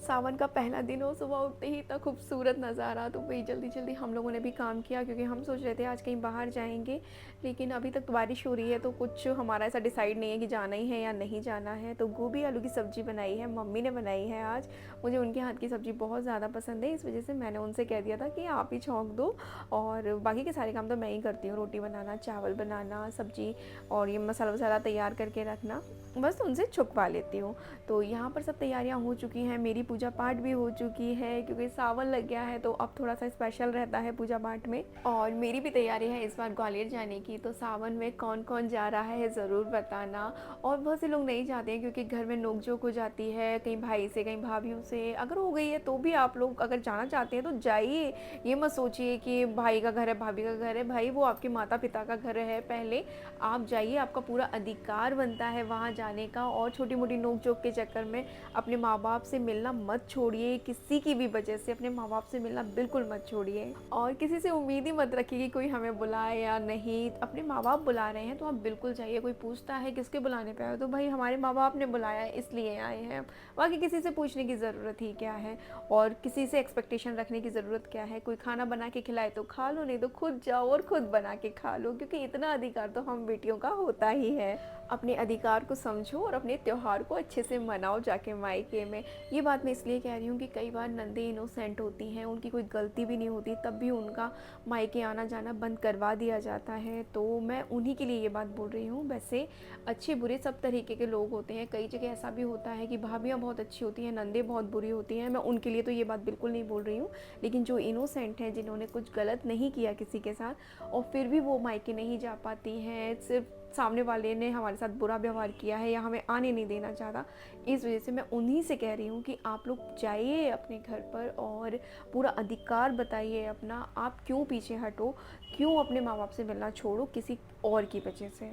सावन का पहला दिन हो, सुबह उठते ही इतना खूबसूरत नज़ारा, तो वही जल्दी-जल्दी हम लोगों ने भी काम किया क्योंकि हम सोच रहे थे आज कहीं बाहर जाएँगे, लेकिन अभी तक तो बारिश हो रही है तो कुछ हमारा ऐसा डिसाइड नहीं है कि जाना ही है या नहीं जाना है। तो गोभी आलू की सब्ज़ी बनाई है, मम्मी ने बनाई है आज। मुझे उनके हाथ की सब्ज़ी बहुत ज़्यादा पसंद है, इस वज़ह से मैंने उनसे कह दिया था कि आप ही छौंक दो और बाकी के सारे काम तो मैं ही करती हूँ, रोटी बनाना, चावल बनाना, सब्ज़ी और ये मसाला-वसाला तैयार करके रखना, बस उनसे छुपवा लेती हूँ। तो यहाँ पर सब तैयारियाँ हो चुकी हैं, मेरी पूजा पाठ भी हो चुकी है क्योंकि सावन लग गया है तो अब थोड़ा सा स्पेशल रहता है पूजा पाठ में। और मेरी भी तैयारी है इस बार ग्वालियर जाने की, तो सावन में कौन कौन जा रहा है ज़रूर बताना। और बहुत से लोग नहीं जाते हैं क्योंकि घर में नोक-झोंक हो जाती है, कहीं भाई से कहीं भाभीयों से, अगर हो गई है तो भी आप लोग अगर जाना चाहते हैं तो जाइए। ये मत सोचिए कि भाई का घर है, भाभी का घर है, भाई वो आपके माता पिता का घर है, पहले आप जाइए, आपका पूरा अधिकार बनता है वहाँ जाने का। और छोटी मोटी नोक झोंक के चक्कर में अपने माँ बाप से मिलना मत छोड़िए, किसी की भी वजह से अपने माँ बाप से मिलना बिल्कुल मत छोड़िए। और किसी से उम्मीद ही मत रखिए कि कोई हमें बुलाए या नहीं, अपने माँ बाप बुला रहे हैं तो आप बिल्कुल जाइए। कोई पूछता है किसके बुलाने पे आए हो, तो भाई हमारे माँ बाप ने बुलाया है इसलिए आए हैं, बाकी किसी से पूछने की ज़रूरत ही क्या है। और किसी से एक्सपेक्टेशन रखने की ज़रूरत क्या है, कोई खाना बना के खिलाए तो खा लो, नहीं तो खुद जाओ और खुद बना के खा लो, क्योंकि इतना अधिकार तो हम बेटियों का होता ही है। अपने अधिकार को समझो और अपने त्योहार को अच्छे से मनाओ जाके मायके में। ये बात मैं इसलिए कह रही हूँ कि कई बार नंदे इनोसेंट होती हैं, उनकी कोई गलती भी नहीं होती, तब भी उनका मायके आना जाना बंद करवा दिया जाता है, तो मैं उन्हीं के लिए ये बात बोल रही हूँ। वैसे अच्छे बुरे सब तरीके के लोग होते हैं, कई जगह ऐसा भी होता है कि भाभियाँ बहुत अच्छी होती हैं, नंदे बहुत बुरी होती हैं, मैं उनके लिए तो ये बात बिल्कुल नहीं बोल रही हूँ। लेकिन जो इनोसेंट हैं, जिन्होंने कुछ गलत नहीं किया किसी के साथ और फिर भी वो मायके नहीं जा पाती हैं, सिर्फ सामने वाले ने हमारे साथ बुरा व्यवहार किया है या हमें आने नहीं देना चाहता, इस वजह से मैं उन्हीं से कह रही हूँ कि आप लोग जाइए अपने घर पर और पूरा अधिकार बताइए अपना। आप क्यों पीछे हटो, क्यों अपने माँ बाप से मिलना छोड़ो किसी और की वजह से।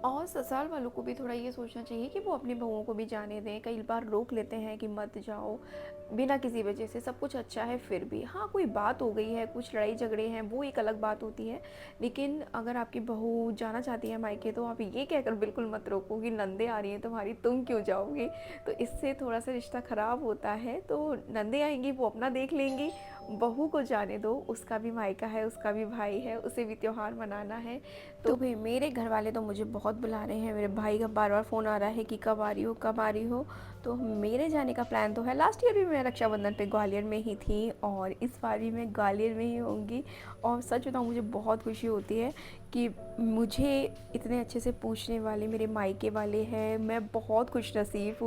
और ससुराल वालों को भी थोड़ा ये सोचना चाहिए कि वो अपनी बहुओं को भी जाने दें। कई बार रोक लेते हैं कि मत जाओ बिना किसी वजह से, सब कुछ अच्छा है फिर भी, हाँ कोई बात हो गई है, कुछ लड़ाई झगड़े हैं, वो एक अलग बात होती है। लेकिन अगर आपकी बहू जाना चाहती है मायके तो आप ये कहकर बिल्कुल मत रोको कि नंदे आ रही हैं तुम्हारी, तुम क्यों जाओगी, तो इससे थोड़ा सा रिश्ता ख़राब होता है। तो नंदे आएंगी वो अपना देख लेंगी, बहू को जाने दो, उसका भी मायका है, उसका भी भाई है, उसे भी त्यौहार मनाना है। तो भाई मेरे घर वाले तो मुझे बहुत बुला रहे हैं, मेरे भाई का बार बार फ़ोन आ रहा है कि कब आ रही हो कब आ रही हो। तो मेरे जाने का प्लान तो है, लास्ट ईयर भी मैं रक्षाबंधन पे ग्वालियर में ही थी और इस बार भी मैं ग्वालियर में ही होंगी। और सच बताऊँ मुझे बहुत खुशी होती है कि मुझे इतने अच्छे से पूछने वाले मेरे मायके वाले हैं, मैं बहुत खुश नसीब हूँ।